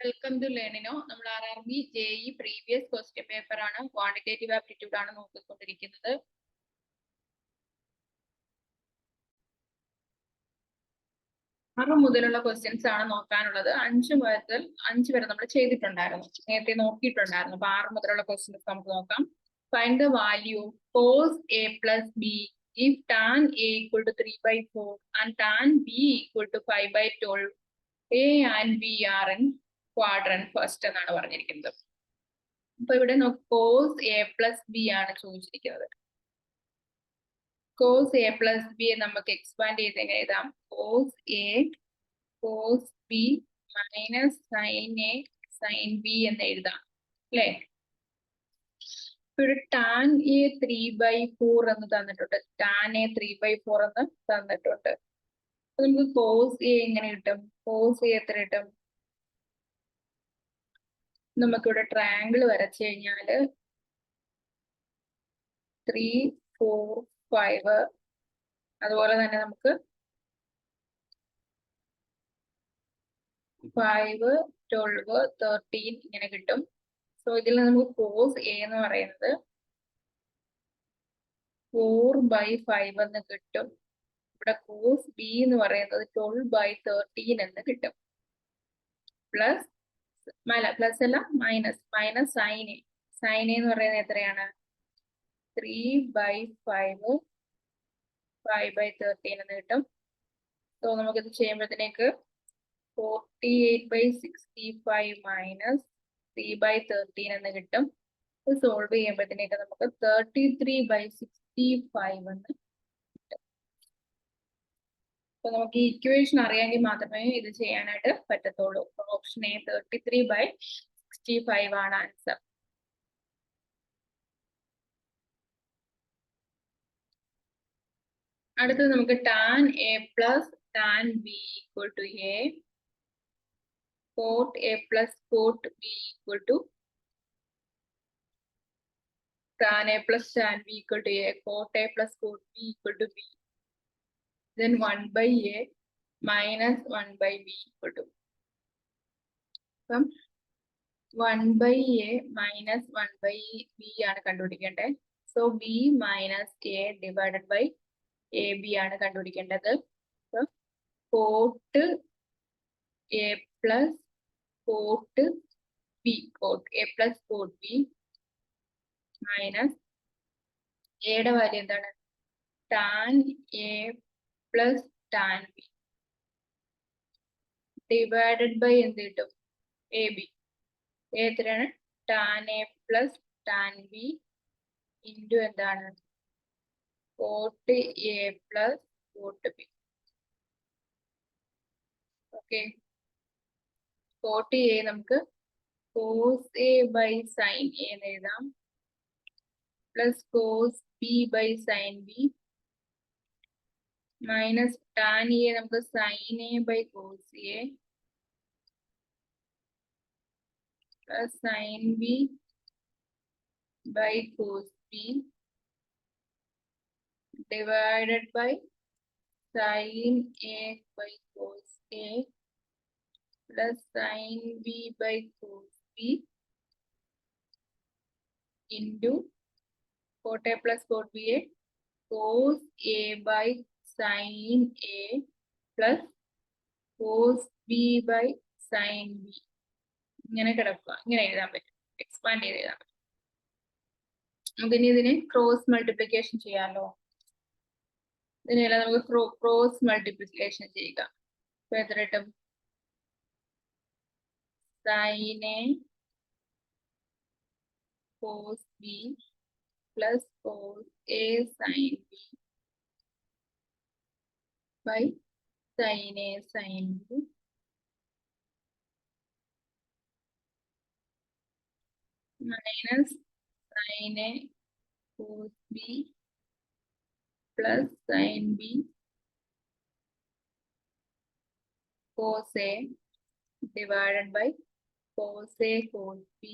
Welcome to ലേണിനോ. നമ്മൾ RRB JE previous question paper ആണ്, ക്വാണ്ടിറ്റേറ്റീവ് ആപ്റ്റിറ്റ്യൂഡ് ആണ് നോക്കിക്കൊണ്ടിരിക്കുന്നത്. ആറ് മുതലുള്ള ക്വസ്റ്റ്യൻസ് ആണ് നോക്കാനുള്ളത്. 5 വരെ നമ്മൾ ചെയ്തിട്ടുണ്ടായിരുന്നു, നേരത്തെ നോക്കിയിട്ടുണ്ടായിരുന്നു. അപ്പൊ 6 മുതലുള്ള ക്വസ്റ്റ്യൻസ് നമുക്ക് നോക്കാം. Find the value cos A plus B if tan A equal to 3/4 and tan B equal to 5/12. A and B are in quadrant first എന്നാണ് പറഞ്ഞിരിക്കുന്നത്. അപ്പൊ ഇവിടെ cos A plus B ആണ് ചോദിച്ചിരിക്കുന്നത്. cos A plus B നമുക്ക് expand ചെയ്ത് എങ്ങനെ എഴുതാം? cos A cos B minus sin A sin B എന്ന് എഴുതാം അല്ലേ? ഇവിടെ tan A 3/4 എന്ന് തന്നിട്ടുണ്ട്, tan A 3/4 എന്ന് തന്നിട്ടുണ്ട്. അപ്പൊ നമുക്ക് cos A എങ്ങനെ കിട്ടും? cos A എത്ര കിട്ടും? നമുക്കിവിടെ ട്രയാങ്കിൾ വരച്ചു കഴിഞ്ഞാല് 3, 4, 5 അതുപോലെ തന്നെ നമുക്ക് 5, 12, 13 ഇങ്ങനെ കിട്ടും. സോ ഇതിൽ നമുക്ക് cos A എന്ന് പറയുന്നത് 4/5 എന്ന് കിട്ടും. ഇവിടെ cos B എന്ന് പറയുന്നത് 12/13 എന്ന് കിട്ടും. പ്ലസ് അല്ല minus sin A. sin A എന്ന് പറയുന്നത് എത്രയാണ്? 3/5 5/13 എന്ന് കിട്ടും. സോ നമുക്കിത് ചെയ്യുമ്പോഴത്തേക്ക് 48/65 മൈനസ് 3/13 എന്ന് കിട്ടും. ഇത് സോൾവ് ചെയ്യുമ്പോഴത്തേക്ക് നമുക്ക് 33/65 എന്ന് കിട്ടും. അപ്പൊ നമുക്ക് ഈ ഇക്വേഷൻ അറിയാമെങ്കിൽ മാത്രമേ ഇത് ചെയ്യാനായിട്ട് പറ്റത്തുള്ളൂ. ഓപ്ഷൻ എ 33/65 ആണ് ആൻസർ. അടുത്തത് നമുക്ക് tan A plus tan B equal to A, cot A plus cot B equal to tan A plus tan B equal to A, cot A plus cot B equal to B. Then 1/A minus 1/B equal to. അപ്പം 1/A minus 1/B ആണ് കണ്ടുപിടിക്കേണ്ടത്. So B minus A divided by AB ആണ് കണ്ടുപിടിക്കേണ്ടത്. cot A plus cot B, cot A plus cot B minus എയുടെ value എന്താണ്? tan A plus tan B divided by എന്ത് കിട്ടും? AB. എത്രയാണ്? tan A plus tan B into എന്താണ്? cot A plus cot B. Okay, cot A നമുക്ക് cos A by sin A എന്ന് എഴുതാം, plus cos B by sin B minus tan A നമുക്ക് sin A by cos A plus sin B by cos B divided by sin A by cos A plus sin B by cos B into cot A plus cot B A, cos A by sin A plus cos B by sin B. ഇങ്ങനെ കിടക്കുക, ഇങ്ങനെ എഴുതാൻ പറ്റും, expand ചെയ്ത് എഴുതാൻ പറ്റും. നമുക്കിനി ഇതിനെ ക്രോസ് മൾട്ടിപ്ലിക്കേഷൻ ചെയ്യാമല്ലോ. ഇതിനെല്ലാം നമുക്ക് ക്രോസ് മൾട്ടിപ്ലിക്കേഷൻ ചെയ്യുക. അപ്പൊ എത്ര കിട്ടും? sin A cos B plus cos A sin B by sin A sin B minus sin A cos B plus sin B cos A divided by cos A cos B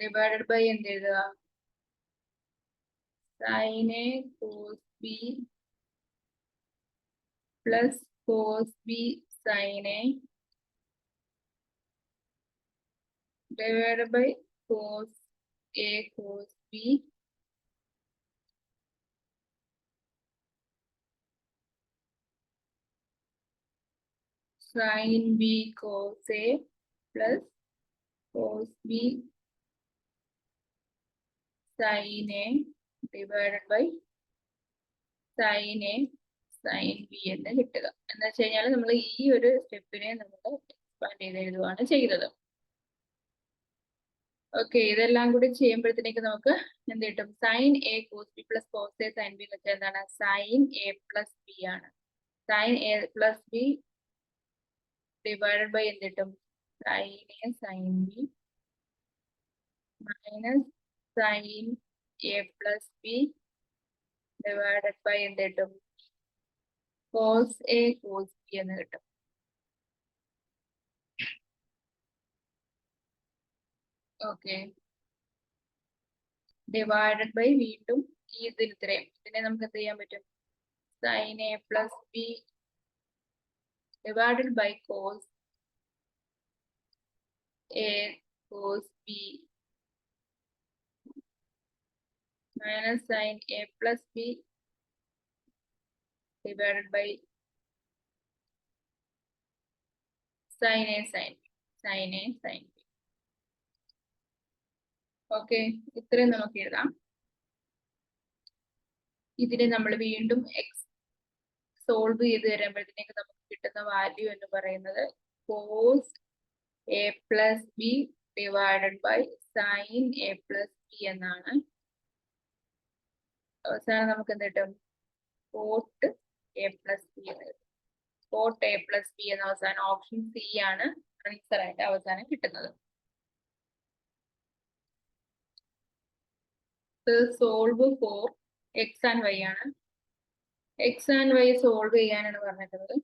divided by എന്ത് എഴുതുക? sin A cos B plus cos b sin a divided by cos a cos b sin b cos a plus cos b sin a divided by sin a sin b എന്ന് കിട്ടുക. എന്ന് വെച്ച് കഴിഞ്ഞാൽ നമ്മൾ ഈ ഒരു സ്റ്റെപ്പിനെ നമ്മൾ എക്സ്പാൻഡ് ചെയ്ത് എഴുതുകയാണ് ചെയ്തത്. ഓക്കെ, ഇതെല്ലാം കൂടി ചെയ്യുമ്പോഴത്തേക്ക് നമുക്ക് എന്ത് കിട്ടും? Sine A cos B plus cos A sine B എന്ന് വെച്ചാൽ എന്താണ്? സൈൻ എ പ്ലസ് ബി ആണ്. Sine A plus B divided by എന്ത് കിട്ടും? Sine A sine B minus sine A plus B divided by എന്ത് കിട്ടും? കോസ് എ കോസ് ബി എന്ന് കിട്ടും. ഓക്കെ, ഡിവൈഡഡ് ബൈ വീണ്ടും ഈ ഇത്രയും ഇതിനെ നമുക്ക് എന്ത് ചെയ്യാൻ പറ്റും? Sine A plus B divided by cos A cos B minus sine A plus B divided by sin a sin b sin a sin b. Okay, ഇത്രയും നമുക്ക് എഴുതാം. ഇതിനെ നമ്മൾ വീണ്ടും എക്സ് സോൾവ് ചെയ്ത് വരുമ്പോഴത്തേക്ക് നമുക്ക് കിട്ടുന്ന വാല്യൂ എന്ന് പറയുന്നത് cos A plus B divided by sine A plus B എന്നാണ്. അവസാനം നമുക്ക് എന്ത് കിട്ടും? കോട്ട് എ പ്ലസ് ബി എന്ന് കിട്ടും. കോട്ട് എ പ്ലസ് ബി എന്ന അവസാനം ഓപ്ഷൻ സി ആണ് ആൻസർ ആയിട്ട് അവസാനം കിട്ടുന്നത്. Solve for X and Y ആണ്. എക്സ് ആൻഡ് വൈ സോൾവ് ചെയ്യാനാണ് പറഞ്ഞിട്ടുള്ളത്.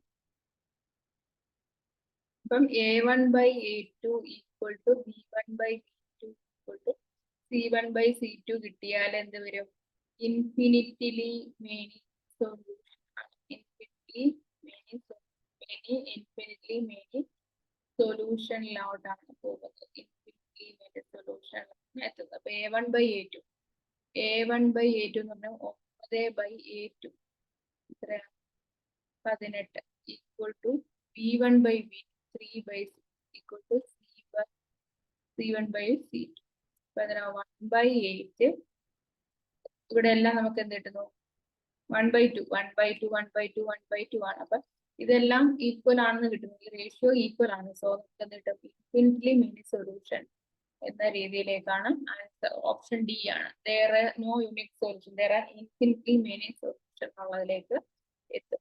അപ്പം a1/a2 equal to b1/b2 equal to c1/c2 കിട്ടിയാൽ എന്ത് വരും? ഇൻഫിനിറ്റിലി മെനി സൊല്യൂഷൻ ആണ്. ഇൻഫിനിറ്റ്ലി മെനി സൊല്യൂഷനിലോട്ടാണ് പോകുന്നത്. ഇൻഫിനിറ്റ്ലി മെനി സൊല്യൂഷൻ എത്തുന്നത്. അപ്പൊ a1/a2 എന്ന് പറഞ്ഞാൽ 9/a2 എത്രയാണ്? 18 equal to b1/b2 3/6 equal to c1/c2. അപ്പൊ അതിന് 1/8 ഇവിടെ എല്ലാം നമുക്ക് എന്ത് കിട്ടുന്നു? 1/2 ആണ്. അപ്പൊ ഇതെല്ലാം ഈക്വൽ ആണെന്ന് കിട്ടുന്നു. ഈ റേഷ്യോ ഈക്വൽ ആണ്. സോ നമുക്ക് എന്ത് കിട്ടും? ഇൻഫിനിറ്റ്ലി മെനി സൊല്യൂഷൻ എന്ന രീതിയിലേക്കാണ് ആൻസർ. ഓപ്ഷൻ ഡി ആണ്. there are no unique solution, there are infinitely many solution എന്നുള്ളതിലേക്ക് എത്തും.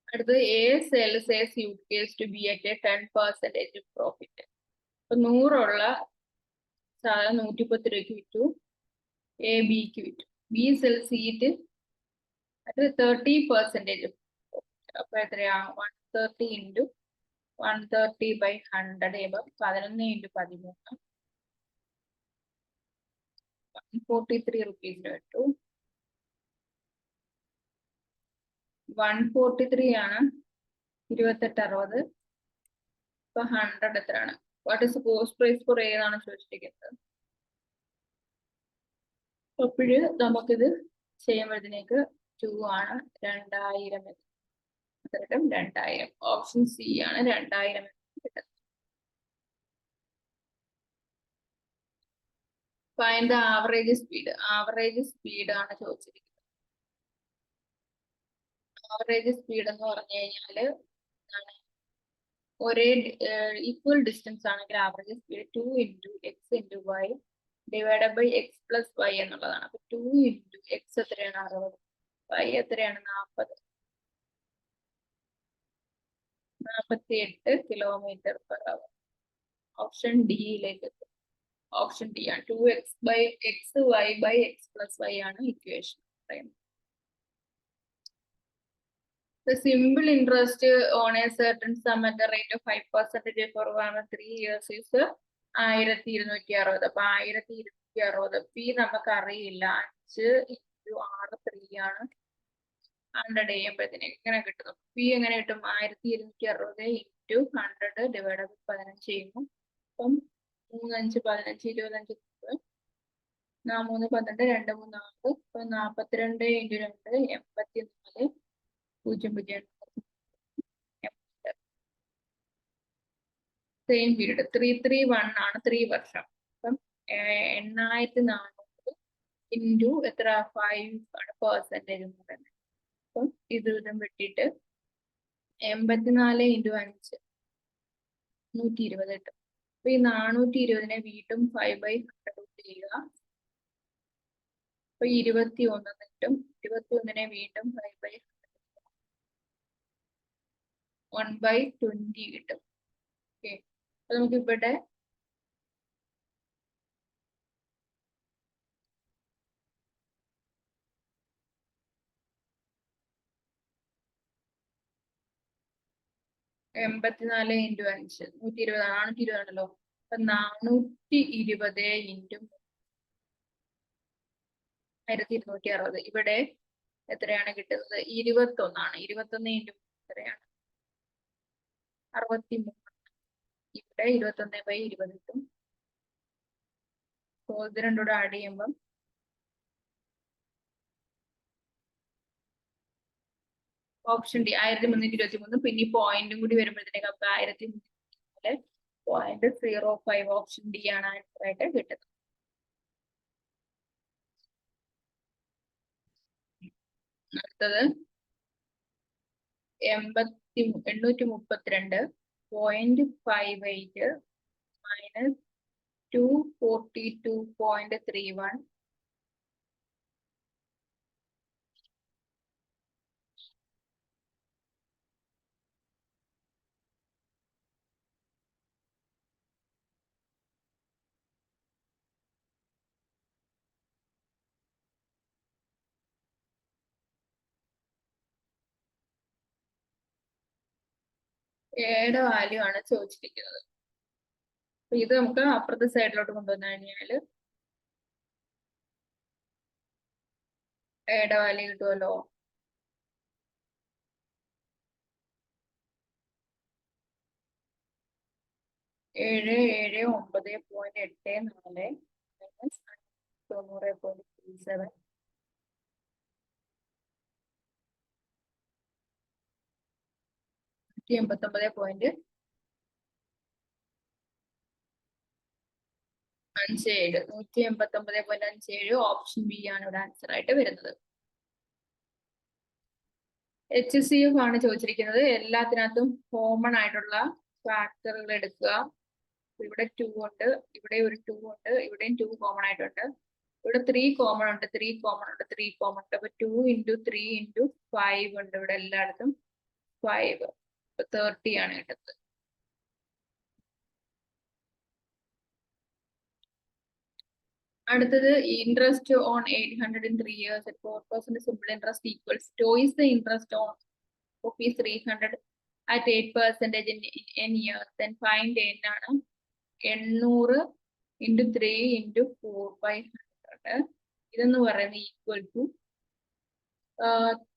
അടുത്തത് A sells a suitcase to B at 10% profit. അപ്പൊ 100 ഉള്ള സാധനം 110 രൂപയ്ക്ക് വിറ്റു, എ ബിക്ക് വിറ്റു. ബി സെൽ സീറ്റ് അത് 30%. അപ്പൊ എത്രയാ? 130 ഇൻറ്റു 130/100 11 × 13 143 റുപ്പീസിന് വിട്ടു. 143 ആണ് 2860. ഇപ്പൊ 100 എത്രയാണ്? What is cost price for A എന്നാണ് ചോദിച്ചിരിക്കുന്നത്. അപ്പോഴ് നമുക്കിത് ചെയ്യുമ്പോഴത്തേക്ക് 2 ആണ് 2000 കിട്ടും. 2000 ഓപ്ഷൻ സി ആണ് 2000 കിട്ടുന്നത്. Find the average speed. Average speed ആണ് ചോദിച്ചിരിക്കുന്നത്. ആവറേജ് സ്പീഡ് എന്ന് പറഞ്ഞു കഴിഞ്ഞാല് ഒരേ ഈക്വൽ ഡിസ്റ്റൻസ് ആണെങ്കിൽ average speed 2 × x × y divide by x + y എന്നുള്ളതാണ്. അപ്പൊ 2 × x എത്രയാണ്? 60. y എത്രയാണ്? 40. 48 km/h. ഓപ്ഷൻ ഡിയിലേക്ക് എത്തും. ഓപ്ഷൻ ഡി ആണ്. 2x/x y/x + y ആണ് ഇക്വേഷൻ പറയുന്നത്. The simple interest on a certain sum at the rate of 5% for 3 years is 1260. അപ്പൊ 1260 പി നമുക്ക് അറിയില്ല. 5 × 6 3 ആണ് 100 ചെയ്യുമ്പോഴത്തേന് എങ്ങനെ കിട്ടുന്നു? പി എങ്ങനെ കിട്ടും? 1260 ഇൻറ്റു 100 ഡിവൈഡ് ബൈ 15 ചെയ്യുന്നു. അപ്പം 3 5 15 25 3 12 2 3 4 ഇപ്പൊ 42 ഇൻറ്റു 2 84 0 സെയിം പീരീഡ് 331 ആണ് 3 വർഷം. അപ്പം 8400 ഇൻറ്റു എത്ര 5 ആണ് പെർസെൻറ്റേജ് എന്ന് പറയുന്നത്. അപ്പം ഇത് വെട്ടിയിട്ട് 84 ഇൻറ്റു 5 120 കിട്ടും. അപ്പൊ ഈ 420 വീണ്ടും 5/100 ചെയ്യുക. അപ്പൊ 21 കിട്ടും. 21 വീണ്ടും 5/100 1/20 കിട്ടും. ഓക്കെ, അപ്പൊ നമുക്ക് ഇവിടെ എൺപത്തിനാല് ഇൻറ്റു 5 120 420 ആണല്ലോ. അപ്പൊ 420 ഇൻറ്റു 1260 ഇവിടെ എത്രയാണ് കിട്ടുന്നത്? 21 ആണ്. 21 ഇൻറ്റു എത്രയാണ്? 63. ഇവിടെ 21/20 കിട്ടും. സോ ഇത് രണ്ടും കൂടെ ആഡ് ചെയ്യുമ്പം ഓപ്ഷൻ ഡി 1323. പിന്നെ ഈ പോയിന്റും കൂടി വരുമ്പോഴത്തേക്ക് 1303.05 ഓപ്ഷൻ ഡി ആണ് ആൻസർ ആയിട്ട് കിട്ടുന്നത്. അടുത്തത് 832.58 മൈനസ് 242.31 എയുടെ വാല്യൂ ആണ് ചോദിച്ചിരിക്കുന്നത്. അപ്പൊ ഇത് നമുക്ക് അപ്പുറത്തെ സൈഡിലോട്ട് കൊണ്ടുവന്നു കഴിഞ്ഞാൽ എയുടെ വാല്യൂ കിട്ടുമല്ലോ. ഏഴ് 9.84 മൈനസ് 90.37 189.57 189.57 ഓപ്ഷൻ ബി ആണ് ഇവിടെ ആൻസർ ആയിട്ട് വരുന്നത്. HCF ആണ് ചോദിച്ചിരിക്കുന്നത്. എല്ലാത്തിനകത്തും കോമൺ ആയിട്ടുള്ള ഫാക്ടറുകൾ എടുക്കുക. ഇവിടെ 2 ഉണ്ട്, ഇവിടെ ഒരു 2 ഉണ്ട്, ഇവിടെയും 2 കോമൺ ആയിട്ടുണ്ട്. ഇവിടെ 3 കോമൺ ഉണ്ട്, 3 കോമൺ ഉണ്ട്, 3 കോമൺ ഉണ്ട്. അപ്പൊ 2 ഇൻറ്റു 3 ഇൻറ്റു 5 ഉണ്ട് ഇവിടെ എല്ലായിടത്തും 5. 30 ആണ് കിട്ടുന്നത്. അടുത്തത് interest on 800 in 3 years at 4% simple interest equals twice the interest on rupees 300 at 8% in years. Then find n ആണ് 800 into 3 into 4/100. ഇതെന്ന് പറയുന്നത് equal to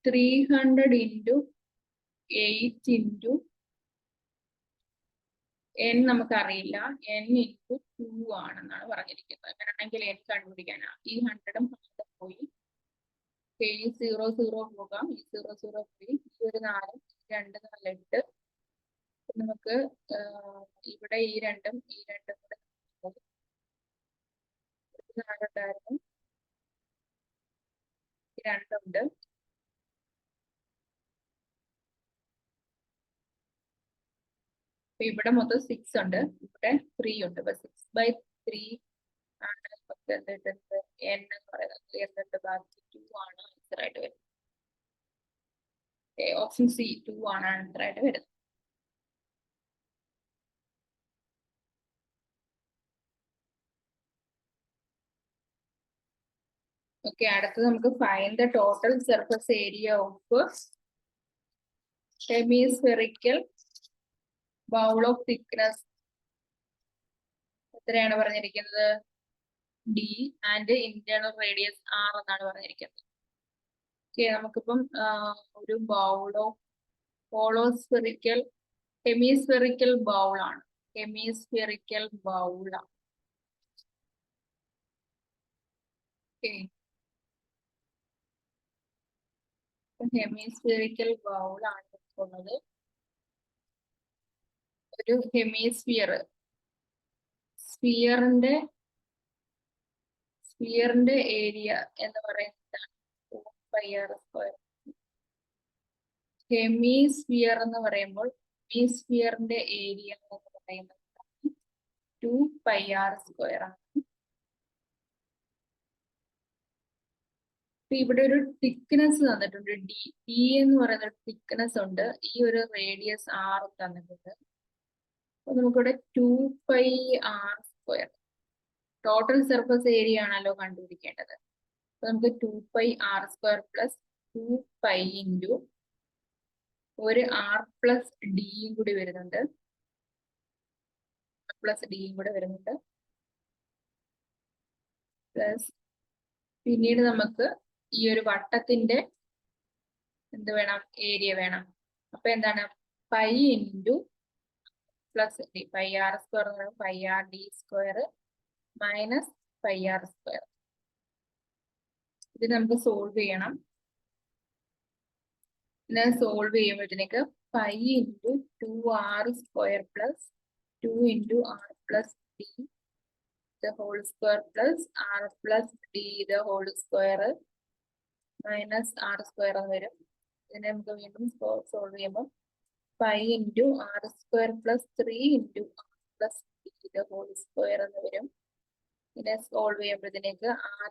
300 into 8 into n നമുക്കറിയില്ല, n into 2 ആണെന്നാണ് പറഞ്ഞിരിക്കുന്നത്. അങ്ങനെയാണെങ്കിൽ n കണ്ടുപിടിക്കാനാണ്. ഈ 100 പോയി, ഈ 0 പോകാം, ഈ 0 പോയി, ഈ ഒരു 4 2 4 8. നമുക്ക് ഇവിടെ ഈ രണ്ടും കൂടെ 4 ഉണ്ടായിരുന്നു, ഈ 2 ഉണ്ട്. ഇവിടെ മൊത്തം 6 ഉണ്ട്, ഇവിടെ 3 ഉണ്ട്. അപ്പൊ 6/3 ആണ് നമുക്ക് n എന്ന് പറയുന്നത്. എന്നിട്ട് ബാക്കി 2 ആണ് ആൻസർ ആയിട്ട് വരുന്നത്. ഓപ്ഷൻ സി 2 ആണ് ആൻസർ ആയിട്ട് വരുന്നത്. ഓക്കെ, അടുത്തത് നമുക്ക് find the total surface area of hemispherical bowl of thickness എത്രയാണ് പറഞ്ഞിരിക്കുന്നത്? D and internal radius R എന്നാണ് പറഞ്ഞിരിക്കുന്നത്. ഓക്കെ, നമുക്കിപ്പം ഒരു ബൗളോ ഹോളോസ്ഫെറിക്കൽ ഹെമിസ്ഫെറിക്കൽ ബൗളാണ്. ഹെമിസ്ഫെറിക്കൽ ബൗളാണ്. ഓക്കെ, ഹെമിസ്ഫിയറിക്കൽ ബൗളാണ് ഉള്ളത്. ഒരു ഹെമിസ്ഫിയർ സ്ഫിയറിന്റെ ഏരിയ എന്ന് പറയുന്നത് 4πr². ഹെമിസ്ഫിയർ എന്ന് പറയുമ്പോൾ ഹെമിസ്ഫിയറിന്റെ ഏരിയ എന്ന് പറയുന്നത് 2πr² ആണ്. ഇവിടെ ഒരു തിക്നെസ് തന്നിട്ടുണ്ട്, ഡി എന്ന് പറയുന്ന ഒരു തിക്നെസ് ഉണ്ട്. ഈ ഒരു റേഡിയസ് ആർ തന്നിട്ടുണ്ട്. അപ്പൊ നമുക്കിവിടെ 2πr². ടോട്ടൽ സർഫസ് ഏരിയ ആണല്ലോ കണ്ടുപിടിക്കേണ്ടത്. അപ്പൊ നമുക്ക് 2πr² പ്ലസ് 2π ഇൻറ്റു ഒരു r പ്ലസ് ഡിയും കൂടി വരുന്നുണ്ട്. പ്ലസ് പിന്നീട് നമുക്ക് ഈ ഒരു വട്ടത്തിന്റെ എന്ത് വേണം, ഏരിയ വേണം. അപ്പൊ എന്താണ്, pi into plus D, πr² πr(d²) minus πr². ഇത് നമുക്ക് സോൾവ് ചെയ്യണം. ഇതിനെ സോൾവ് ചെയ്യുമ്പോഴത്തേക്ക് pi into 2r² plus 2 into r plus D the whole square plus r plus d the whole square minus r² എന്ന് വരും. ഇതിനെ നമുക്ക് വീണ്ടും സോൾവ് ചെയ്യുമ്പോൾ pi into r² plus 3 into r plus d the whole square എന്ന് വരും. ഇതിനെ solve ചെയ്യുമ്പോഴത്തേക്ക് r²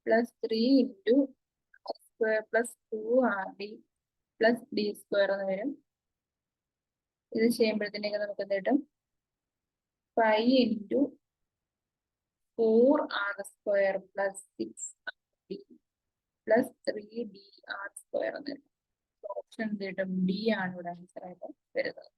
plus 3 into r² plus 2rd plus d² എന്ന് വരും. ഇത് ചെയ്യുമ്പോഴത്തേക്ക് നമുക്ക് എന്ത് കിട്ടും, pi into 4r² plus 6rd plus 3dr² എന്ന് വരും. ഓപ്ഷൻ എന്ത് കിട്ടും, ഡി ആണ് ഇവിടെ ആൻസർ ആയിട്ട് വരുന്നത്.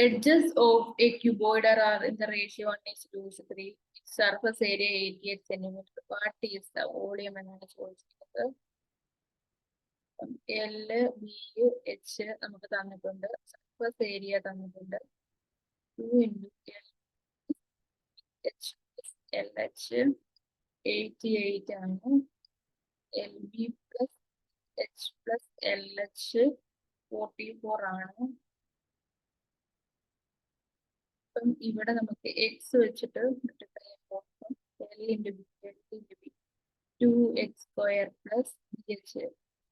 Edges of a cuboid are in the ratio 1:3. Surface area 88 centimeter. What is the volume എന്നാണ് ചോദിച്ചിട്ടുള്ളത്. L, B, H നമുക്ക് തന്നിട്ടുണ്ട്. സർഫസ് ഏരിയ തന്നിട്ടുണ്ട്. 2 ഇൻറ്റു H LH 88 ആണ്. LB plus H plus LH 44 ആണ്. അപ്പം ഇവിടെ നമുക്ക് എക്സ് വെച്ചിട്ട് L into B, L into B 2x² plus BH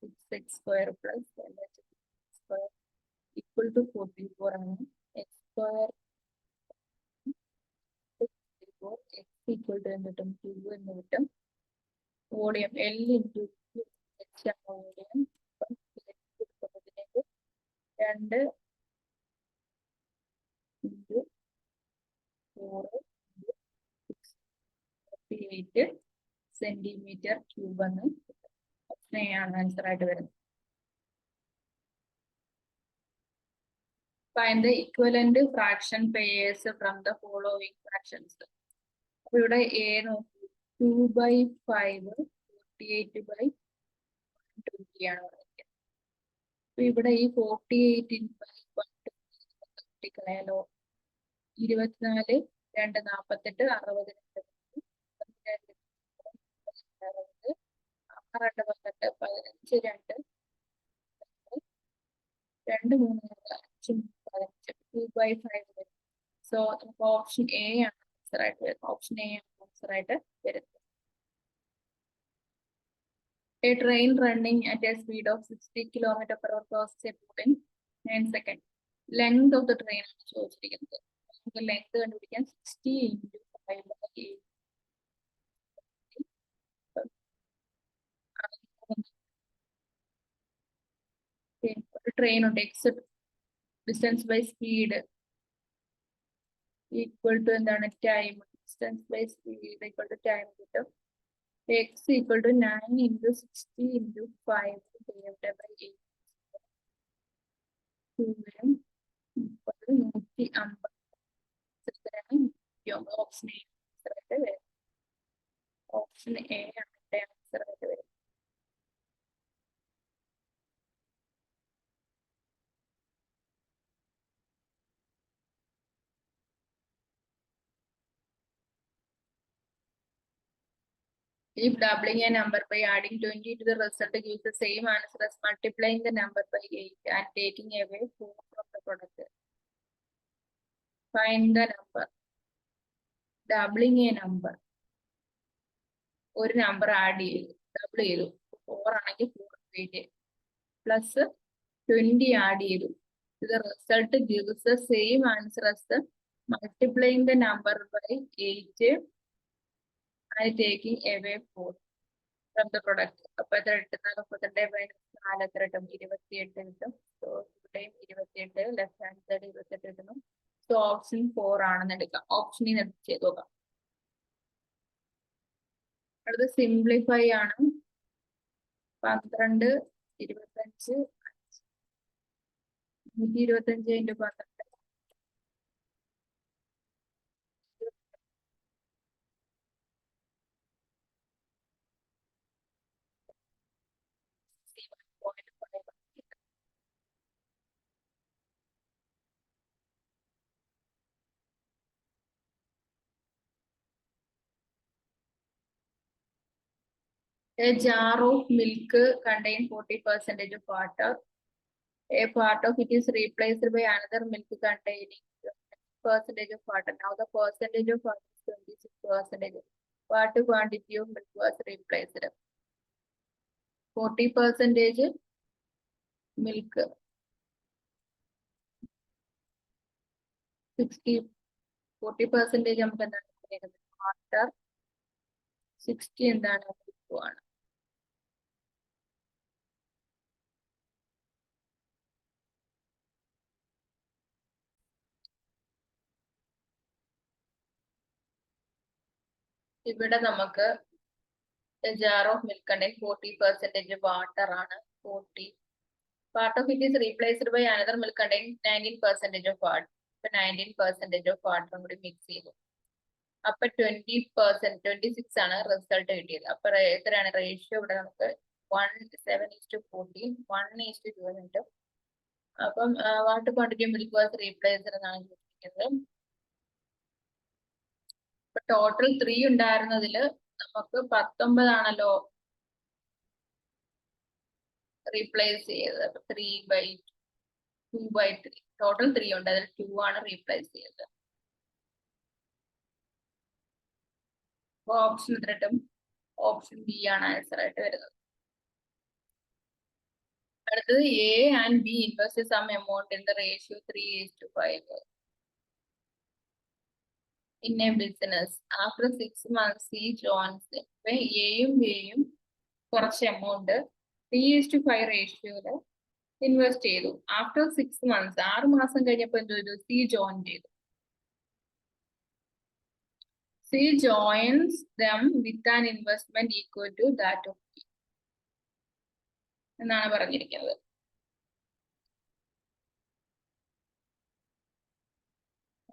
6x² plus LH² equal to 44 ആണ്. x² x ഈക്വൽ ടു എന്ത് കിട്ടും, 2 എന്ന് കിട്ടും. വോളിയം L ഇൻറ്റു H ആണ് വോളിയം. അപ്പം 2 ഇൻറ്റു 4 38 സെന്റിമീറ്റർ ക്യൂബ് എന്ന് ഓപ്ഷൻ എ ആണ് ആൻസർ ആയിട്ട് വരുന്നത്. Find the equivalent fraction pairs from the following fractions. അപ്പൊ ഇവിടെ എ നോക്കൂ, 2/5 48/120 ആണ് പറയുന്നത്. അപ്പൊ ഇവിടെ ഈ 48/120 കളയാലോ. 24 2 48 62 6 18 15 2 2 3 5 2/5. സോ നമുക്ക് ഓപ്ഷൻ എ ആണ് ആൻസർ ആയിട്ട് വരുന്നത്. ഓപ്ഷൻ എ ആണ് ആൻസർ ആയിട്ട് വരുന്നത്. A train running at a speed of 60 km/h crosses a pool in 9 seconds. Length of the train ആണ് ചോദിച്ചിരിക്കുന്നത്. നമുക്ക് ലെങ്ത് കണ്ടുപിടിക്കാൻ 60 ഇൻറ്റു 5/8. ഒരു ട്രെയിൻ ഉണ്ട്, x distance by speed equal to എന്താണ്, time. Distance by speed equal to time കിട്ടും. x equal to 9 into 60 into 5 divided by 8. 2 വരും. Option A ആയിട്ട് വരും. ഓപ്ഷൻ എ ആണ് ഇവിടെ ആൻസർ ആയിട്ട് വരും. If doubling a number by adding 20 to the result gives the same answer as multiplying the number by 8 and taking away 4 from the product. Find the number. Doubling a number. ഒരു number add ചെയ്തു, double ചെയ്തു, 4 ആണെങ്കിൽ 4 plus 20 add ചെയ്തു. The result gives the same answer as the multiplying the number by 8 and taking away 4 from the product. അപ്പൊ എത്ര കിട്ടുന്നത്? 32 എത്ര കിട്ടും? 28 കിട്ടും. സോ ഇവിടെയും 28, ലെഫ്റ്റ് ഹാൻഡ് സൈഡ് 28 കിട്ടുന്നു. സോ ഓപ്ഷൻ 4 ആണെന്ന് എടുക്കാം. ഓപ്ഷനിൽ നിന്ന് ചെയ്ത് നോക്കാം. അടുത്ത സിംപ്ലിഫൈ ആണ്. 12, 25, 125 into 12. A jar of milk contains 40% of water. A part of it is replaced by another milk containing percentage of water. Now the percentage of water is 26%. What quantity of milk was replaced? 40% milk. 40% നമുക്ക് എന്താണ് water, 60 എന്താണ് milk ആണ്. ഇവിടെ നമുക്ക് jar of milk contains 40% water ആണ്. 40. Part of it is replaced by another milk containing 19% of water. ഇപ്പൊ 19% of water കൂടി mix ചെയ്തു. അപ്പൊ 20%, 26 ആണ് റിസൾട്ട് കിട്ടിയത്. അപ്പൊ എത്രയാണ് റേഷ്യോ? ഇവിടെ നമുക്ക് 1:7:14, 1:2 കിട്ടും. അപ്പം water quantity milk was replaced എന്നാണ് ചോദിക്കുന്നത്. ഇപ്പൊ ടോട്ടൽ 3 ഉണ്ടായിരുന്നതില് നമുക്ക് 19 ആണല്ലോ റീപ്ലേസ് ചെയ്തത്. അപ്പൊ 3/2/3. ടോട്ടൽ 3 ഉണ്ട്, അതിൽ 2 ആണ് റീപ്ലേസ് ചെയ്തത്. അപ്പൊ ഓപ്ഷൻ എത്ര കിട്ടും? ഓപ്ഷൻ ബി ആണ് ആൻസർ ആയിട്ട് വരുന്നത്. അടുത്തത് A and B invest some amount in the ratio 3:5 in a business. After 6 months, he joins them. അപ്പൊ എയും ബിയും കുറച്ച് എമൗണ്ട് 3:5 റേഷ്യോയില് ഇൻവെസ്റ്റ് ചെയ്തു. ആഫ്റ്റർ 6 months, 6 മാസം കഴിഞ്ഞപ്പോ എന്ത് ചെയ്തു? സി ജോയിൻ ചെയ്തു. C joins them with an investment equal to that of B എന്നാണ് പറഞ്ഞിരിക്കുന്നത്.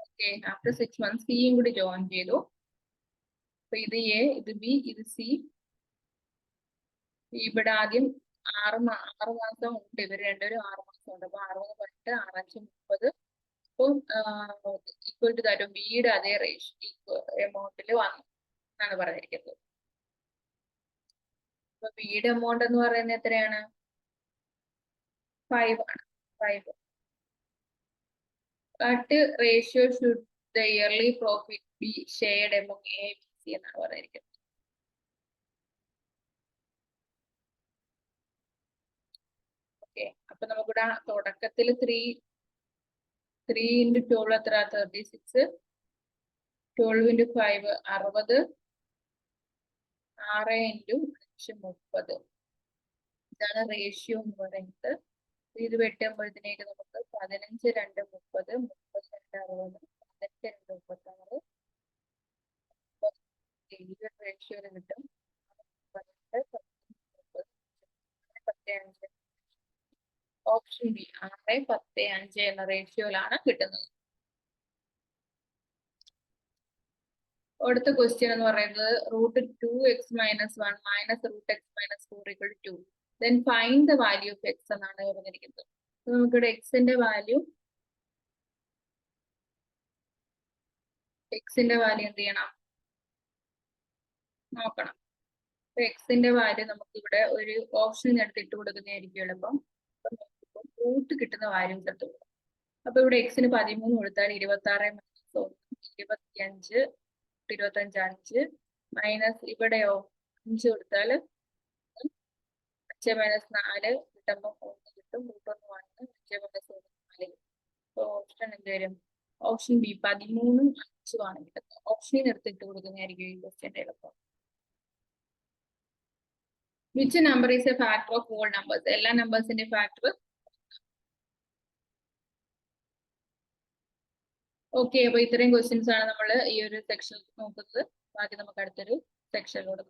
ഓക്കെ, ആഫ്റ്റർ 6 months സിയും കൂടി ജോയിൻ ചെയ്തു. അപ്പൊ ഇത് എ, ഇത് ബി, ഇത് സി. ഇവിടെ ആദ്യം 6 മാസം ഉണ്ട്, ഇവർ രണ്ടുപേരും 6 മാസം ഉണ്ട്. അപ്പൊ 60 + 6 = 30. അപ്പം ഈക്വൽ ടു ദാറ്റ് ബിയുടെ അതേ റേഷ്യോ എമൗണ്ടിൽ വന്നു എന്നാണ് പറഞ്ഞിരിക്കുന്നത്. അപ്പൊ ബിയുടെ എമൗണ്ട് എന്ന് പറയുന്നത് എത്രയാണ്? 5 ആണ്. 5. What ratio should the yearly profit be shared among A, B, C എന്നാണ് പറഞ്ഞിരിക്കുന്നത്. ഓക്കെ, അപ്പൊ നമുക്കിവിടെ തുടക്കത്തിൽ 3 × 12 എത്ര? 36. 12 × 5 60. 6 × 5 30. ഇതാണ് റേഷ്യോ എന്ന് പറയുന്നത്. ഇത് വെട്ടുമ്പോഴത്തേക്ക് നമുക്ക് 15, 2, 30, 30, 2, 60, 15, 2, 36 റേഷ്യോയിൽ കിട്ടും. 18, 10, 5. ഓപ്ഷൻ ബി 6, 10, 5 എന്ന റേഷ്യോയിലാണ് കിട്ടുന്നത്. അടുത്ത ക്വസ്റ്റ്യൻ എന്ന് പറയുന്നത് √2x-1 minus √x-4 = 2. Then find the value of x എന്നാണ് പറഞ്ഞിരിക്കുന്നത്. നമുക്കിവിടെ എക്സിന്റെ വാല്യൂ എന്ത് ചെയ്യണം നോക്കണം. എക്സിന്റെ വാല്യൂ നമുക്ക് ഇവിടെ ഒരു ഓപ്ഷൻ എടുത്ത് ഇട്ട് കൊടുക്കുന്നതായിരിക്കും എളുപ്പം. റൂട്ട് കിട്ടുന്ന വാല്യൂ എടുത്ത് കൊടുക്കും. അപ്പൊ ഇവിടെ എക്സിന് 13 കൊടുത്താൽ 26 - 25 25 5 മൈനസ് ഇവിടെയോ 5 കൊടുത്താൽ 5 - 4 കിട്ടുമ്പോൾ 1 കിട്ടും. √1 5 - 1 4. ഓപ്ഷൻ എന്ത് വരും? ഓപ്ഷൻ ബി 13 5 ആണ് കിട്ടുന്നത്. ഓപ്ഷൻ എടുത്തിട്ട് കൊടുക്കുന്നതായിരിക്കും ഈ ക്വസ്റ്റ്യന്റെ എളുപ്പം. Which number is a factor of all numbers? എല്ലാ നമ്പേഴ്സിന്റെ ഫാക്ടർ. ഓക്കെ, അപ്പൊ ഇത്രയും ക്വസ്റ്റ്യൻസ് ആണ് നമ്മൾ ഈ ഒരു സെക്ഷനിൽ നോക്കുന്നത്. ബാക്കി നമുക്ക് അടുത്തൊരു സെക്ഷനിലൂടെ